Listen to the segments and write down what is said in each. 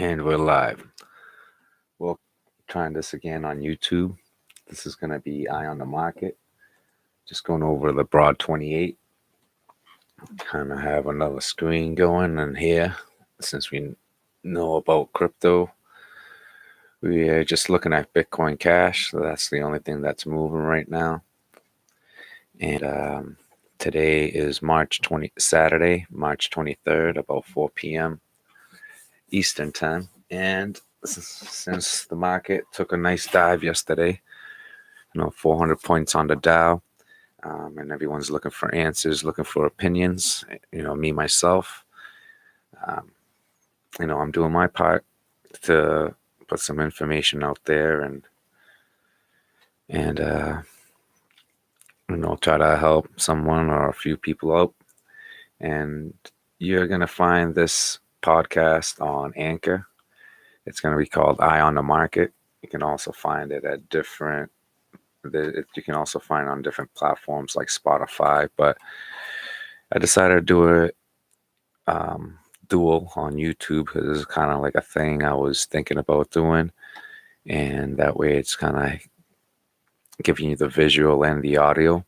And we're live. Well, trying this again on YouTube. This is going to be Eye on the Market. Just going over the Broad 28. Kind of have another screen going in here since we know about crypto. We are just looking at Bitcoin Cash. So that's the only thing that's moving right now. And today is Saturday, March 23rd, about 4 p.m. Eastern time. And since the market took a nice dive yesterday, 400 points on the Dow, and everyone's looking for answers, looking for opinions. Me, myself, I'm doing my part to put some information out there and try to help someone or a few people out. And you're going to find this podcast on Anchor. It's going to be called Eye on the Market. You can also find it at you can also find on different platforms like Spotify, but I decided to do it dual on YouTube because it's kind of like a thing I was thinking about doing, and that way it's kind of giving you the visual and the audio,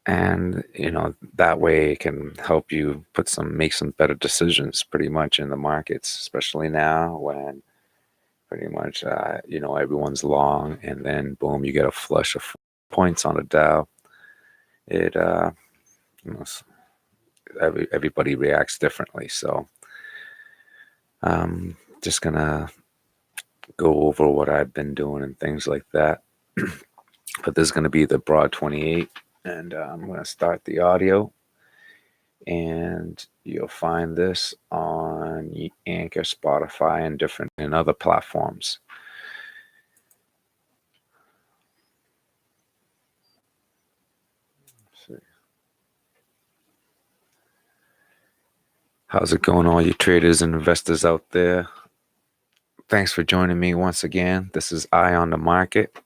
and that way it can help you make some better decisions pretty much in the markets, especially now when pretty much everyone's long, and then boom, you get a flush of points on the Dow. It everybody reacts differently, so I'm just gonna go over what I've been doing and things like that. But this is going to be the Broad 28, and I'm going to start the audio, and you'll find this on Anchor, Spotify, and other platforms. How's it going, all you traders and investors out there? Thanks for joining me once again. This is Eye on the Market,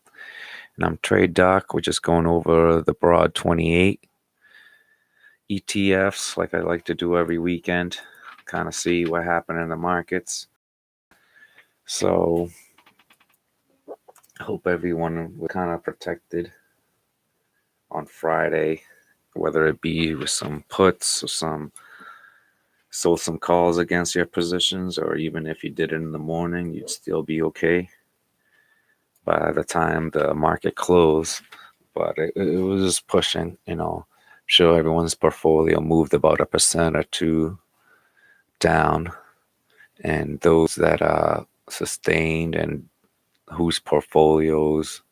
and I'm Trade Doc. We're just going over the Broad 28 ETFs like I like to do every weekend, kind of see what happened in the markets. So I hope everyone was kind of protected on Friday, whether it be with some puts or sold some calls against your positions, or even if you did it in the morning, you'd still be okay by the time the market closed. But it was just pushing, I'm sure everyone's portfolio moved about 1% or 2% down, and those that sustained and whose portfolios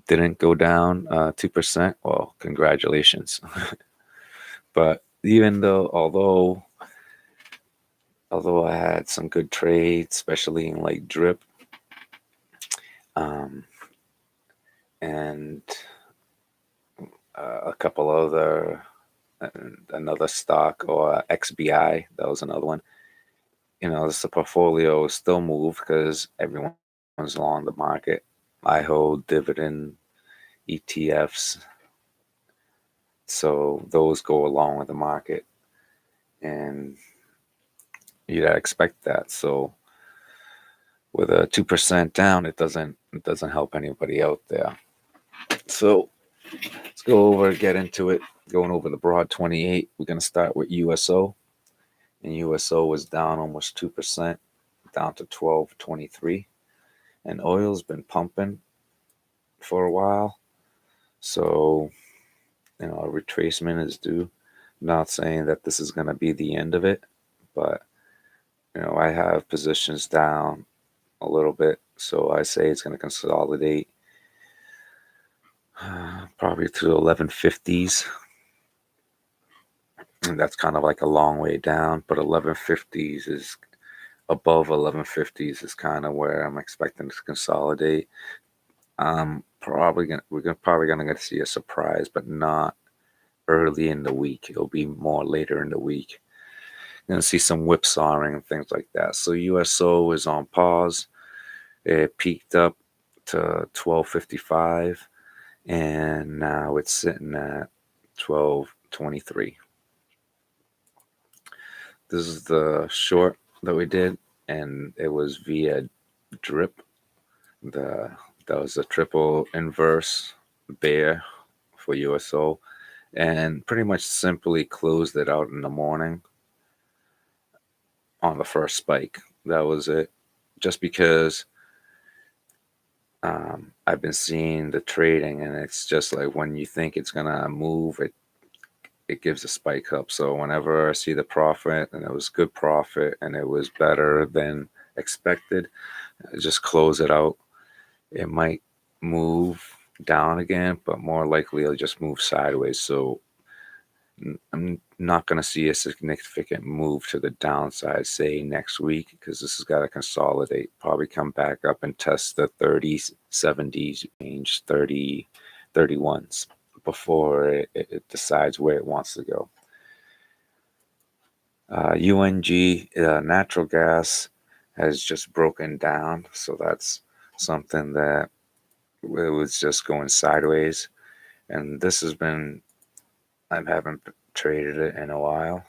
didn't go down 2%, well, congratulations. But even although I had some good trades, especially in like drip, and a couple other, another stock, or XBI, that was another one. The portfolio still moved because everyone's long the market. I hold dividend ETFs, so those go along with the market, and you'd expect that. So with a 2% down, it doesn't help anybody out there. So let's get into it. Going over the Broad 28, we're going to start with USO, and USO was down almost 2%, down to 12.23, and oil's been pumping for a while, so a retracement is due. I'm not saying that this is going to be the end of it, but I have positions down a little bit, so I say it's going to consolidate probably to the 1150s, and that's kind of like a long way down, but 1150s is above 1150s is kind of where I'm expecting to consolidate. We're probably gonna see a surprise, but not early in the week. It'll be more later in the week. You're gonna see some whipsawing and things like that. So USO is on pause. It peaked up to 1255, and now it's sitting at 1223. This is the short that we did. and it was via drip. That was a triple inverse bear for USO, and pretty much simply closed it out in the morning on the first spike. That was it. Just because I've been seeing the trading, and it's just like when you think it's gonna move, it gives a spike up. So whenever I see the profit, and it was good profit, and it was better than expected, I just close it out. It might move down again, but more likely it'll just move sideways. So I'm not going to see a significant move to the downside, say next week, because this has got to consolidate, probably come back up and test the 30s, 70s range, 31s before it decides where it wants to go. UNG, natural gas, has just broken down. So that's something that it was just going sideways. And this has been, I haven't traded it in a while.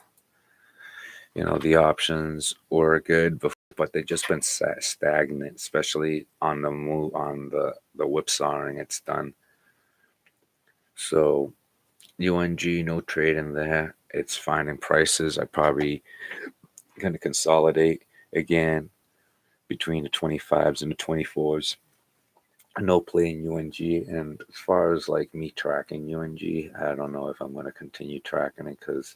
The options were good, but they've just been stagnant, especially on the move, on the whipsawing it's done. So UNG, no trade in there. It's finding prices. I probably going to consolidate again between the 25s and the 24s. No play in UNG. And as far as like me tracking UNG, I don't know if I'm going to continue tracking it because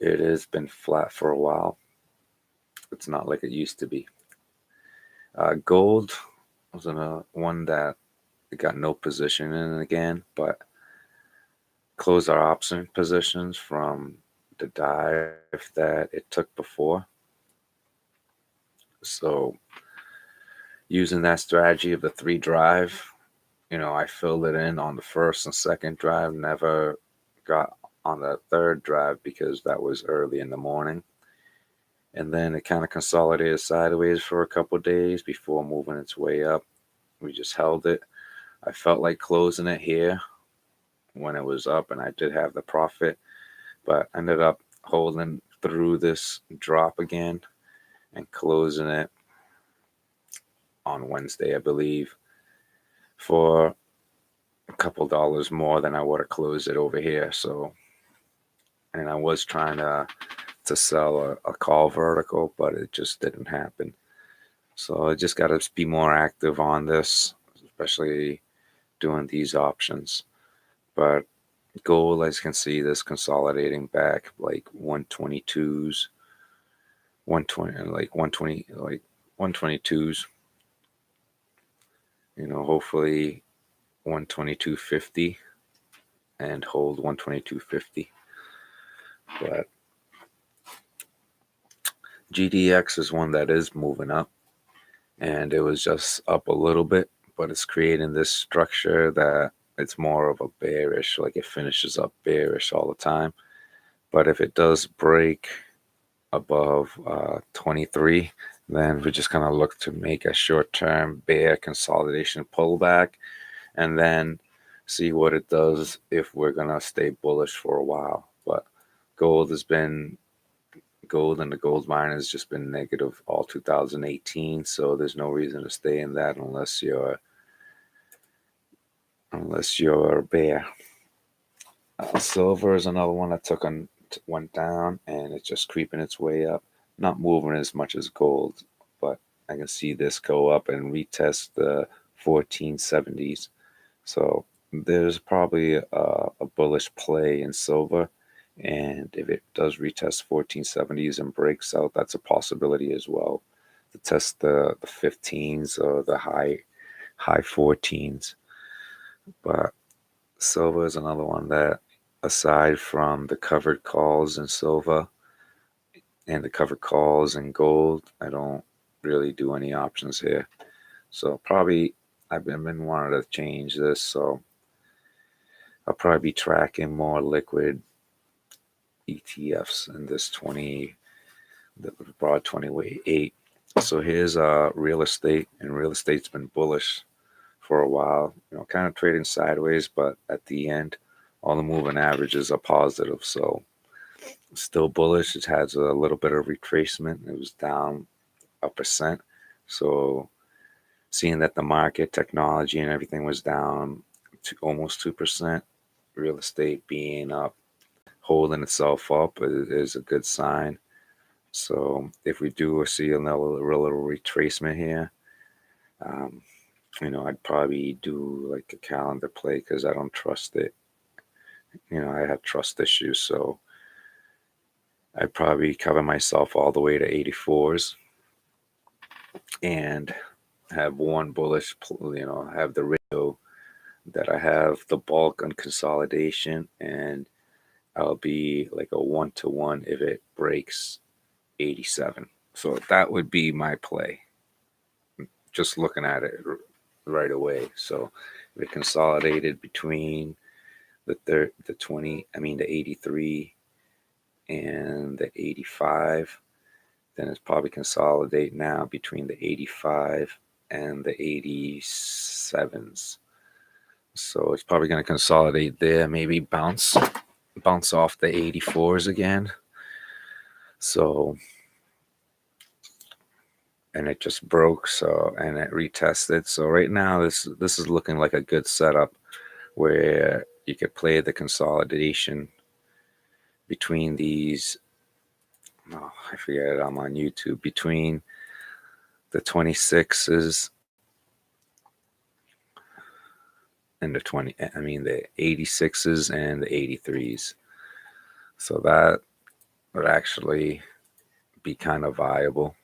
it has been flat for a while. It's not like it used to be. Gold was one that got no position in again, but closed our option positions from the dive that it took before. So using that strategy of the 3 drive, I filled it in on the first and second drive, never got on the third drive because that was early in the morning. And then it kind of consolidated sideways for a couple days before moving its way up. We just held it. I felt like closing it here when it was up, and I did have the profit, but ended up holding through this drop again and closing it on Wednesday, I believe, for a couple dollars more than I would have closed it over here. So, and I was trying to sell a call vertical, but it just didn't happen. So I just got to be more active on this, especially doing these options. But gold, as you can see, this consolidating back like 122s, 120, like 120, like 122s. Hopefully 122.50 and hold 122.50. But GDX is one that is moving up, and it was just up a little bit, but it's creating this structure that it's more of a bearish, like it finishes up bearish all the time. But if it does break above 23, then we're just going to look to make a short-term bear consolidation pullback and then see what it does if we're going to stay bullish for a while. But gold and the gold mine has just been negative all 2018, so there's no reason to stay in that unless you're a bear. Silver is another one that went down, and it's just creeping its way up. Not moving as much as gold, but I can see this go up and retest the 1470s. So there's probably a bullish play in silver, and if it does retest 1470s and breaks out, that's a possibility as well, to test the 15s or the high 14s. But silver is another one that, aside from the covered calls in silver and the covered calls in gold, I don't really do any options here. So probably I've been wanting to change this, so I'll probably be tracking more liquid ETFs in this the broad 28. So here's real estate, and real estate's been bullish for a while, kind of trading sideways, but at the end, all the moving averages are positive. So still bullish. It has a little bit of retracement. It was down a percent. So seeing that the market, technology, and everything was down to almost 2%, real estate being up, holding itself up is a good sign. So if we do see another little retracement here, um, I'd probably do like a calendar play because I don't trust it. I have trust issues, so I'd probably cover myself all the way to 84s and have one bullish, have the ratio that I have the bulk on consolidation, and I'll be like a 1-to-1 if it breaks 87. So that would be my play. Just looking at it right away. So if it consolidated between the 83 and the 85, then it's probably consolidate now between the 85 and the 87s. So it's probably going to consolidate there, maybe bounce off the 84s again. So, and it just broke, and it retested. So right now this is looking like a good setup where you could play the consolidation between these. Oh, I forget it. I'm on YouTube. Between the 26s and the 86s and the 83s. So that would actually be kind of viable.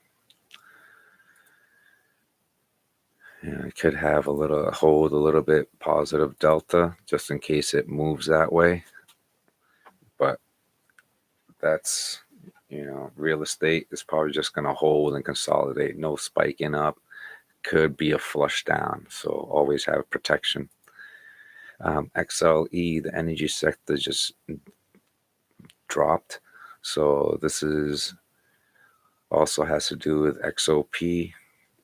It could have hold a little bit positive delta just in case it moves that way. But that's, real estate is probably just going to hold and consolidate. No spiking up. Could be a flush down. So always have protection. XLE, the energy sector, just dropped. So this is also has to do with XOP,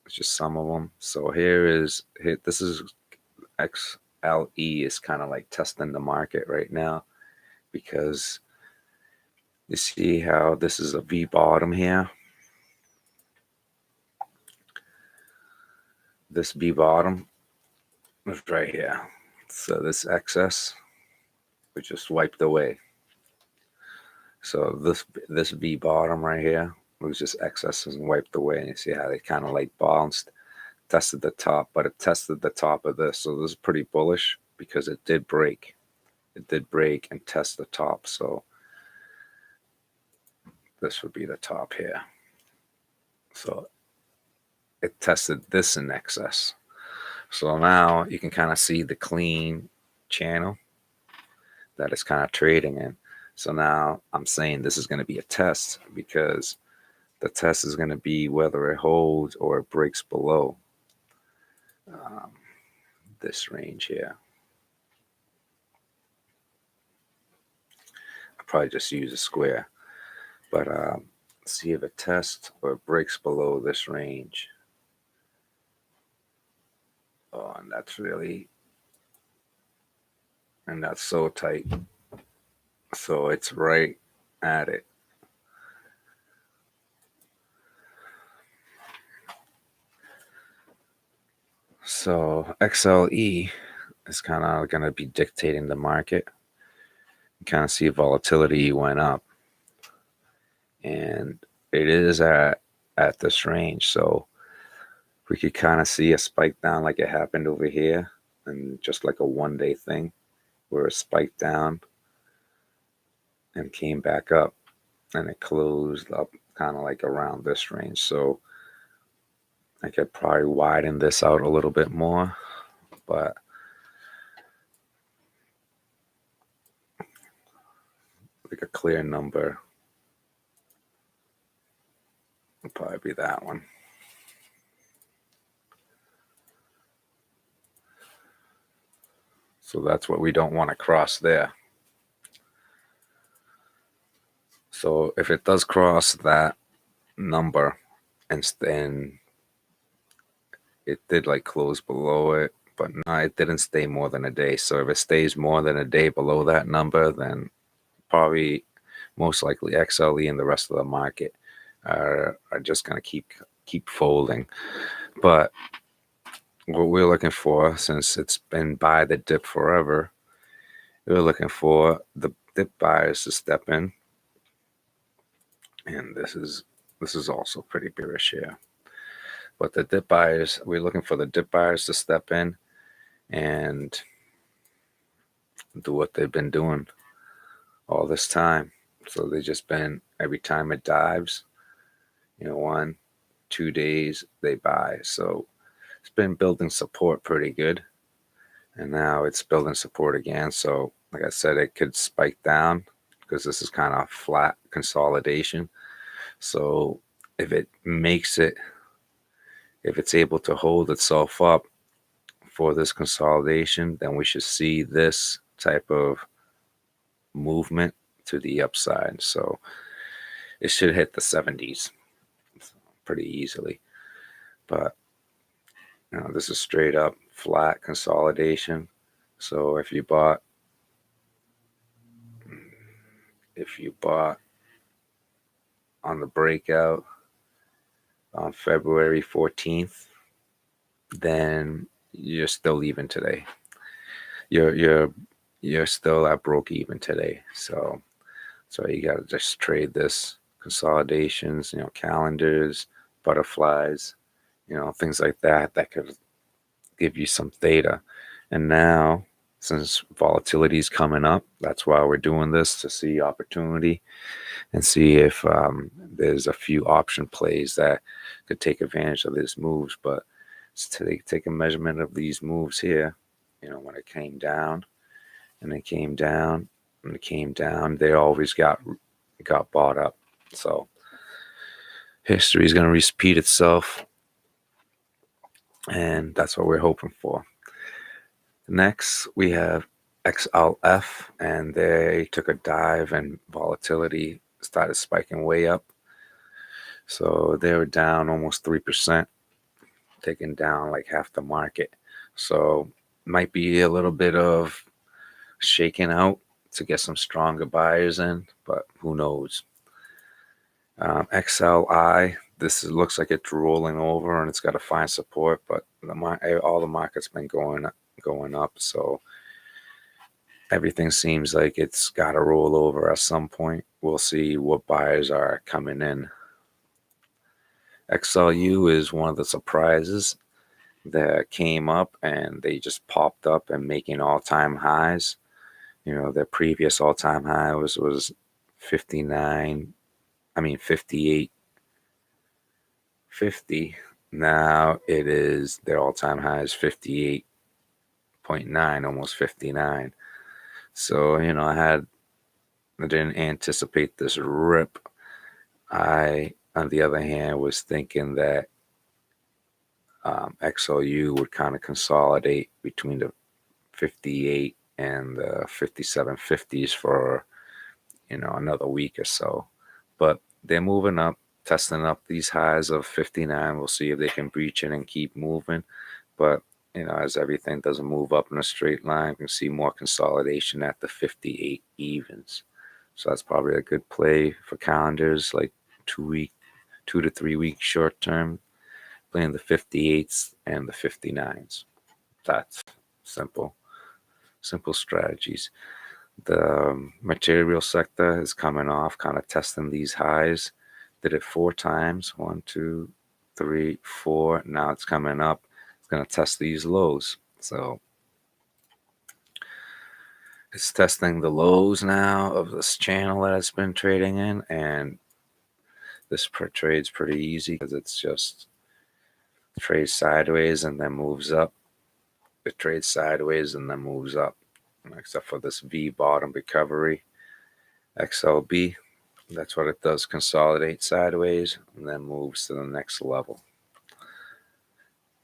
just some of them. So this is XLE is kind of like testing the market right now, because you see how this is a V bottom here. This V bottom is right here. So this excess was just wiped away. So this V bottom right here was just excess and wiped away. And you see how they kind of like bounced, tested the top, but it tested the top of this. So this is pretty bullish because it did break. It did break and test the top. So this would be the top here. So it tested this in excess. So now you can kind of see the clean channel that it's kind of trading in. So now I'm saying this is going to be a test, because the test is going to be whether it holds or it breaks below this range here. I'll probably just use a square, but see if it tests or it breaks below this range. Oh, and that's so tight. So it's right at it. So XLE is kind of going to be dictating the market. You kind of see volatility went up, and it is at this range. So we could kind of see a spike down like it happened over here, and just like a one-day thing where it spiked down and came back up, and it closed up kind of like around this range. So I could probably widen this out a little bit more, but like a clear number would probably be that one. So that's what we don't want to cross there. So if it does cross that number, and then it did like close below it, but no, it didn't stay more than a day. So if it stays more than a day below that number, then probably most likely XLE and the rest of the market are just going to keep keep folding. But what we're looking for, since it's been by the dip forever, we're looking for the dip buyers to step in. And this is also pretty bearish here. But the dip buyers, we're looking for the dip buyers to step in and do what they've been doing all this time. So they just been, every time it dives, 1, 2 days, they buy. So it's been building support pretty good. And now it's building support again. So like I said, it could spike down because this is kind of flat consolidation. So if it makes it, if it's able to hold itself up for this consolidation, then we should see this type of movement to the upside. So it should hit the 70s pretty easily. But this is straight up flat consolidation. So if you bought on the breakout on February 14th, then you're still even today. You're still at broke even today. So you got to just trade this consolidations, calendars, butterflies, things like that could give you some theta. And now, since volatility is coming up, that's why we're doing this, to see opportunity and see if there's a few option plays that could take advantage of these moves. But to take a measurement of these moves here, when it came down and it came down and it came down, they always got bought up. So history is going to repeat itself, and that's what we're hoping for. Next, we have XLF, and they took a dive and volatility started spiking way up. So they were down almost 3%, taking down like half the market. So might be a little bit of shaking out to get some stronger buyers in, but who knows. XLI, looks like it's rolling over and it's got to find support, but all the market's been going up, so everything seems like it's got to roll over at some point. We'll see what buyers are coming in. XLU is one of the surprises that came up, and they just popped up and making all-time highs. Their previous all-time high was 58.50. Now it is, their all-time high is 58.9, almost 59. So, I didn't anticipate this rip. I, on the other hand, was thinking that XLU would kind of consolidate between the 58 and the 57.50s for, another week or so. But they're moving up, testing up these highs of 59. We'll see if they can breach it and keep moving. But, as everything doesn't move up in a straight line, we can see more consolidation at the 58 evens. So that's probably a good play for calendars, like 2 to 3 week short term, playing the 58s and the 59s. That's simple strategies. The material sector is coming off, kind of testing these highs. Did it 4 times, 1, 2, 3, 4. Now it's coming up. It's going to test these lows. So it's testing the lows now of this channel that it's been trading in, and this trade's pretty easy because it's just trades sideways and then moves up. It trades sideways and then moves up, except for this V bottom recovery. XLB, that's what it does, consolidate sideways and then moves to the next level.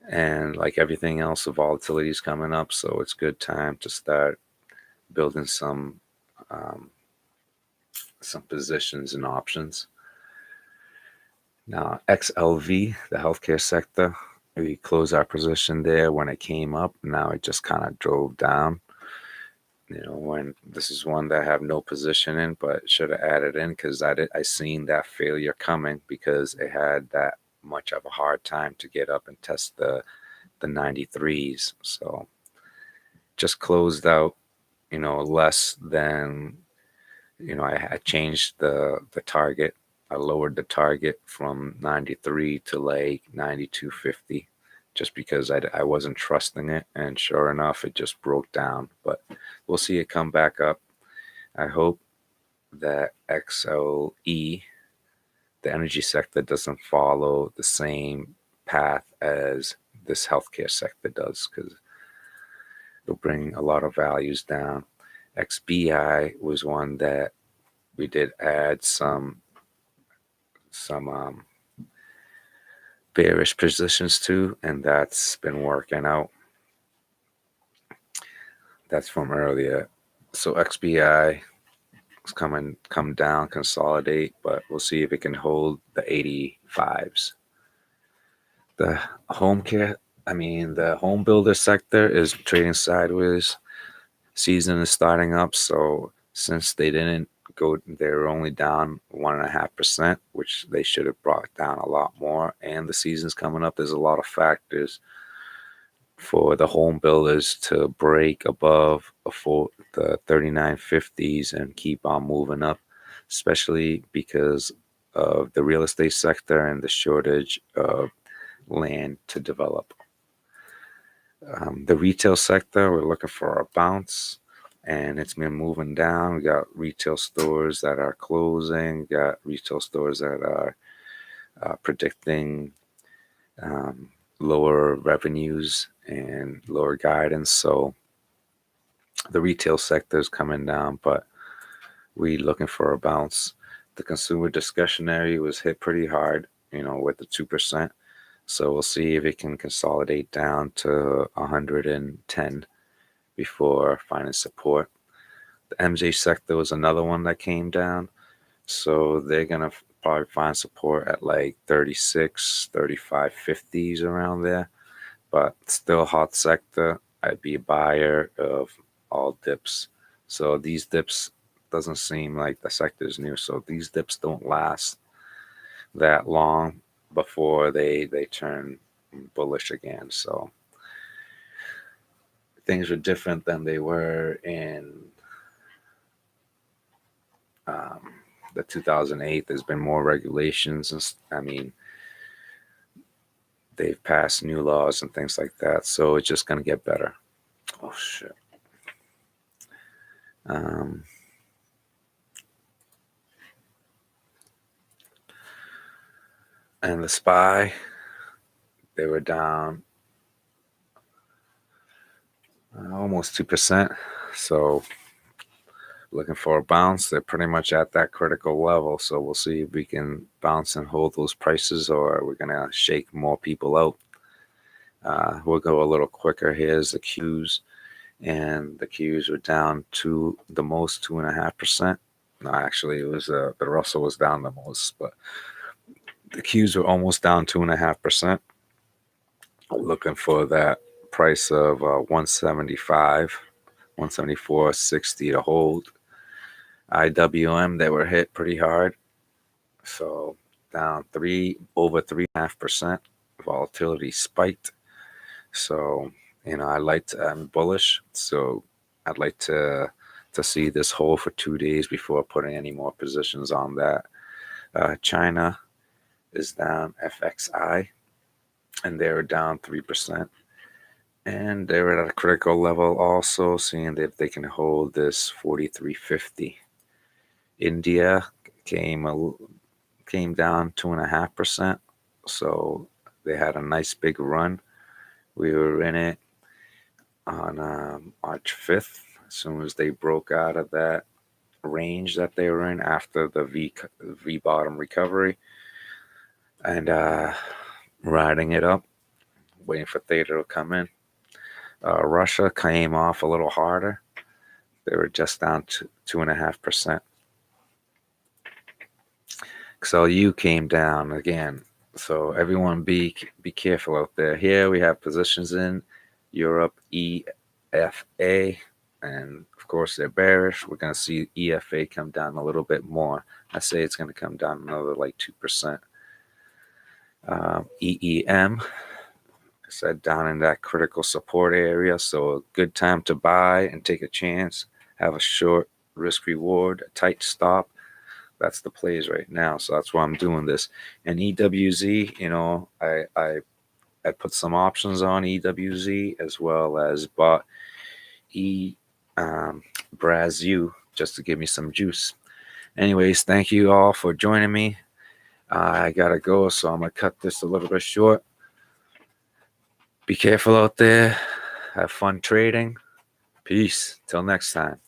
And like everything else, the volatility is coming up, so it's good time to start building some positions and options. Now, XLV, the healthcare sector, we closed our position there when it came up. Now it just kind of drove down. When this is one that I have no position in, but should have added in because I seen that failure coming, because it had that much of a hard time to get up and test the 93s. So just closed out, less than, I changed the target. I lowered the target from 93 to like 92.50 just because I wasn't trusting it. And sure enough, it just broke down. But we'll see it come back up. I hope that XOE, the energy sector, doesn't follow the same path as this healthcare sector does, because it'll bring a lot of values down. XBI was one that we did add some bearish positions to, and that's been working out. That's from earlier. So XBI is come down, consolidate, but we'll see if it can hold the 85s. The the home builder sector is trading sideways. Season is starting up, so since they didn't go, they're only down 1.5%, which they should have brought down a lot more. And the season's coming up. There's a lot of factors for the home builders to break above the 39.50s and keep on moving up, especially because of the real estate sector and the shortage of land to develop. The retail sector, we're looking for a bounce, and it's been moving down. We got retail stores that are closing. We got retail stores that are predicting lower revenues and lower guidance. So the retail sector is coming down, but we're looking for a bounce. The consumer discretionary was hit pretty hard, with the 2%. So we'll see if it can consolidate down to 110 before finding support. The MJ sector was another one that came down. So they're going to probably find support at like 36, 35.50s around there. But still hot sector. I'd be a buyer of all dips. So these dips, doesn't seem like the sector is new. So these dips don't last that long before they turn bullish again. So things are different than they were in the 2008. There's been more regulations, and they've passed new laws and things like that. So it's just going to get better. Oh shit. And the SPY, they were down almost 2%. So looking for a bounce. They're pretty much at that critical level. So we'll see if we can bounce and hold those prices, or we're going to shake more people out. We'll go a little quicker. Here's the Qs, and the Qs were down to the most 2.5%. No, actually, it was the Russell was down the most, but the Qs were almost down 2.5%. Looking for that price of 175, 174.60 to hold. IWM, they were hit pretty hard, so down over 3.5%. Volatility spiked. So I'm bullish. So I'd like to see this hold for 2 days before putting any more positions on that. China is down, FXI, and they were down 3%. And they were at a critical level also, seeing if they can hold this 43.50. India came down 2.5%. So they had a nice big run. We were in it on March 5th, as soon as they broke out of that range that they were in after the V bottom recovery, and riding it up, waiting for Theta to come in. Russia came off a little harder. They were just down to 2.5%. XLU came down again. So everyone be careful out there. Here we have positions in Europe, EFA, and of course they're bearish. We're going to see EFA come down a little bit more. I say it's going to come down another like 2%. EEM, I said, down in that critical support area. So a good time to buy and take a chance. Have a short risk reward, a tight stop. That's the plays right now. So that's why I'm doing this. And EWZ, I put some options on EWZ as well as bought Braz U just to give me some juice. Anyways, thank you all for joining me. I gotta go, so I'm gonna cut this a little bit short. Be careful out there. Have fun trading. Peace. Till next time.